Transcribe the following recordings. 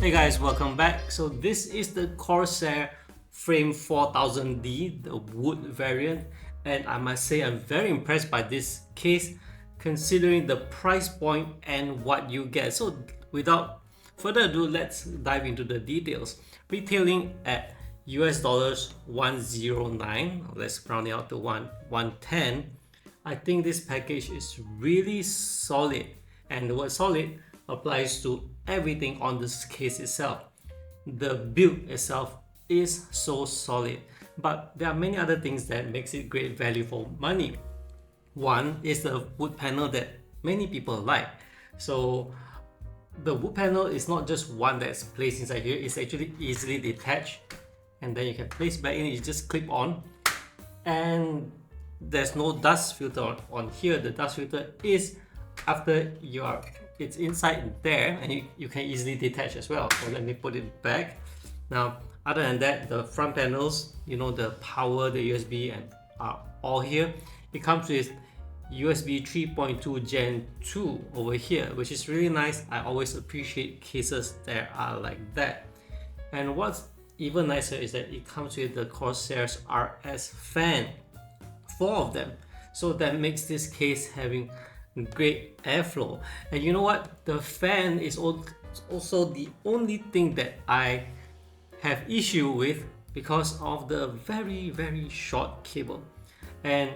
Hey guys, welcome back. So this is the Corsair Frame 4000D, the wood variant, and I must say I'm very impressed by this case considering the price point and what you get. So without further ado, let's dive into the details. Retailing at US dollars 109, let's round it out to 110. I think this package is really solid, and the word solid applies to everything on this case itself. The build itself is so solid, but there are many other things that makes it great value for money. One is the wood panel that many people like. So the wood panel is not just one that's placed inside here, it's actually easily detached, and then you can place back in, you just clip on, and there's no dust filter on here. The dust filter is after it's inside there, and you can easily detach as well. So let me put it back. Now, other than that, the front panels, the power, the USB, and are all here. It comes with USB 3.2 Gen 2 over here, which is really nice. I always appreciate cases that are like that. And what's even nicer is that it comes with the Corsair's RS fan, 4 of them. So that makes this case having great airflow. And you know what? The fan is also the only thing that I have issue with because of the very short cable. And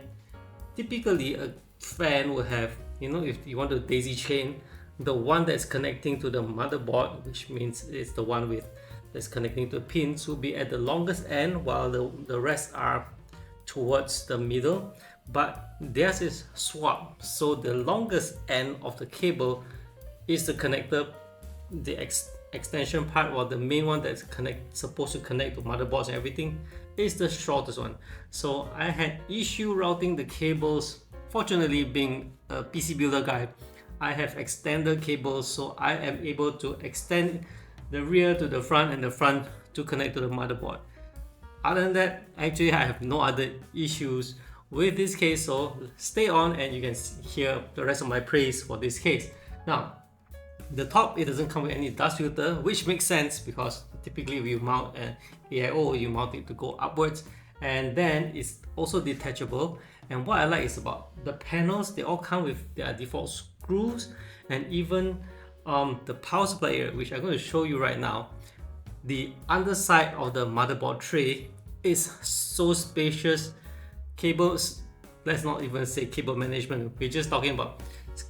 typically a fan will have, if you want to daisy chain, the one that's connecting to the motherboard, which means it's the one that's connecting to the pins, will be at the longest end, while the rest are towards the middle. But theirs is swapped, so the longest end of the cable is the connector, the extension part, while the main one that's supposed to connect to motherboards and everything is the shortest one. So I had issue routing the cables. Fortunately, being a PC builder guy, I have extended cables, so I am able to extend the rear to the front and the front to connect to the motherboard. Other than that, actually I have no other issues with this case, so stay on and you can hear the rest of my praise for this case. Now, the top, it doesn't come with any dust filter, which makes sense because typically if you mount an AIO, you mount it to go upwards, and then it's also detachable. And what I like is about the panels, they all come with their default screws, and even the power supply area, which I'm going to show you right now. The underside of the motherboard tray is so spacious. Cables, let's not even say cable management, we're just talking about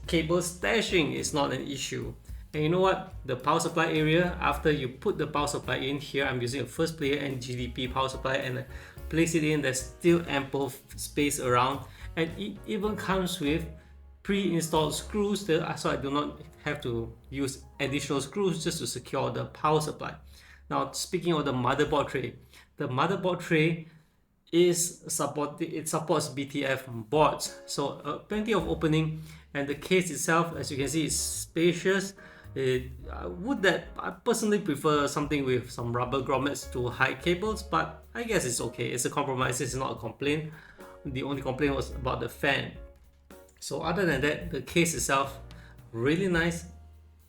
cable stashing is not an issue. And you know what? The power supply area, after you put the power supply in here, I'm using a first player and GDP power supply, and place it in, there's still ample space around, and it even comes with pre-installed screws there, so I do not have to use additional screws just to secure the power supply. Now, speaking of the motherboard tray, the motherboard tray supports BTF boards, so plenty of opening, and the case itself, as you can see, is spacious. I personally prefer something with some rubber grommets to hide cables, but I guess it's okay. It's a compromise, it's not a complaint. The only complaint was about the fan. So other than that, the case itself, really nice.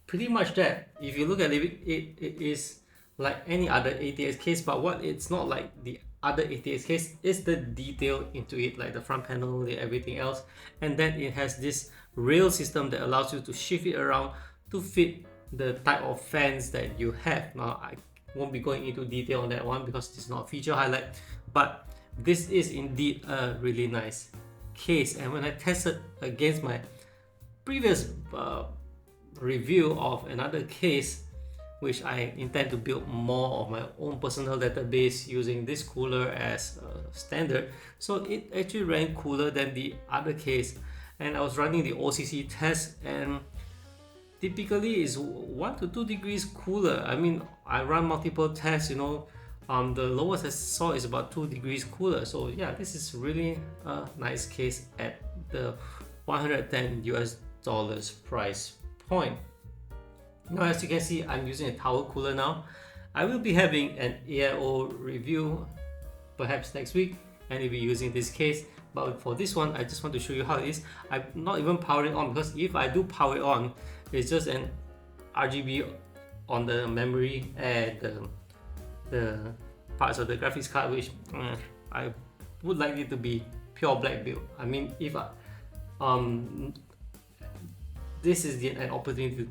Pretty much that. If you look at it, it is like any other ATX case, but what it's not like the other ATX case is the detail into it, like the front panel, everything else. And then it has this rail system that allows you to shift it around to fit the type of fans that you have. Now, I won't be going into detail on that one because it's not a feature highlight, but this is indeed a really nice case. And when I tested against my previous review of another case, which I intend to build more of my own personal database using this cooler as standard, so it actually ran cooler than the other case. And I was running the OCC test, and typically is 1 to 2 degrees cooler. I mean, I run multiple tests, the lowest I saw is about 2 degrees cooler. So yeah, this is really a nice case at the $110 US price point. Now, as you can see, I'm using a tower cooler now. I will be having an AIO review perhaps next week, and we'll be using this case. But for this one, I just want to show you how it is. I'm not even powering on, because if I do power it on, it's just an RGB on the memory and the parts of the graphics card, which I would like it to be pure black build. I mean, if this is an opportunity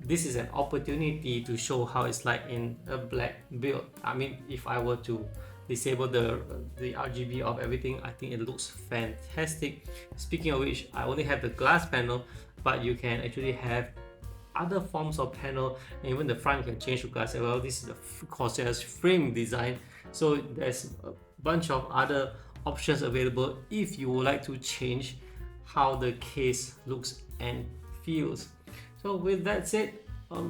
this is an opportunity to show how it's like in a black build. I mean, if I were to disable the RGB of everything, I think it looks fantastic. Speaking of which, I only have the glass panel, but you can actually have other forms of panel, and even the front can change to glass as well. This is the Corsair's frame design, so there's a bunch of other options available if you would like to change how the case looks and feels. So with that said,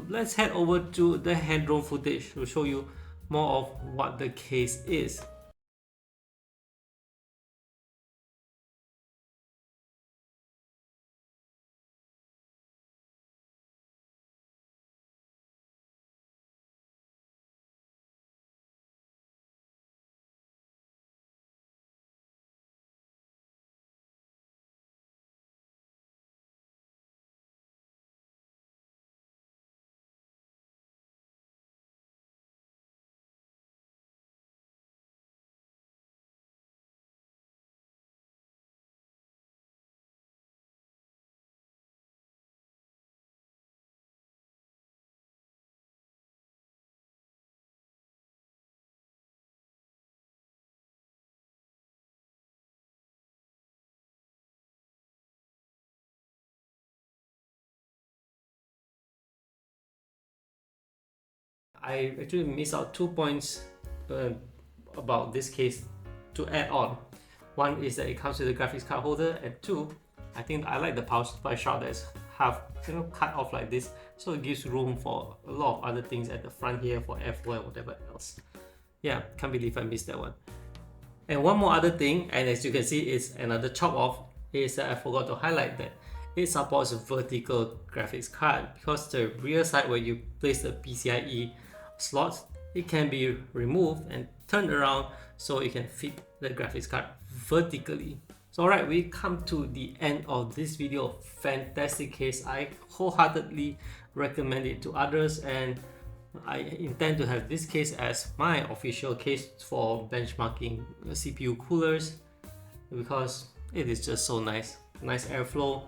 let's head over to the hand drone footage to show you more of what the case is. I actually missed out 2 points about this case to add on. One is that it comes with a graphics card holder, and two, I think I like the power supply shroud that's half cut off like this, so it gives room for a lot of other things at the front here for F4 and whatever else. Yeah, can't believe I missed that one. And one more other thing, and as you can see, it's another chop off, is that I forgot to highlight that it supports a vertical graphics card, because the rear side where you place the PCIe slots, it can be removed and turned around so it can fit the graphics card vertically. So alright, we come to the end of this video. Fantastic case. I wholeheartedly recommend it to others, and I intend to have this case as my official case for benchmarking CPU coolers, because it is just so nice. Nice airflow,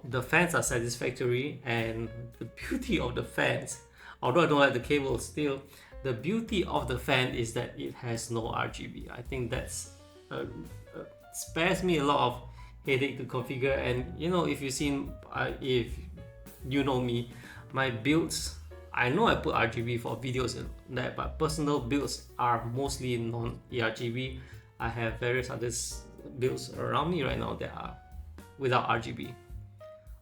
the fans are satisfactory, and the beauty of the fans, although I don't like the cable, still the beauty of the fan is that it has no RGB. I think that's spares me a lot of headache to configure. And if you've seen, if you know me, my builds, I know I put RGB for videos and that, but personal builds are mostly non-RGB. I have various other builds around me right now that are without RGB,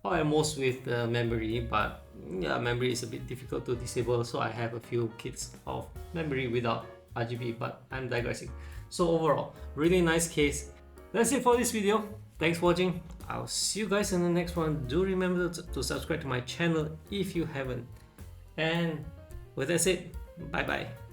or at most with the memory, but yeah, memory is a bit difficult to disable, so I have a few kits of memory without RGB, but I'm digressing. So overall, really nice case. That's it for this video. Thanks for watching. I'll see you guys in the next one. Do remember to subscribe to my channel if you haven't. And with that said, bye bye.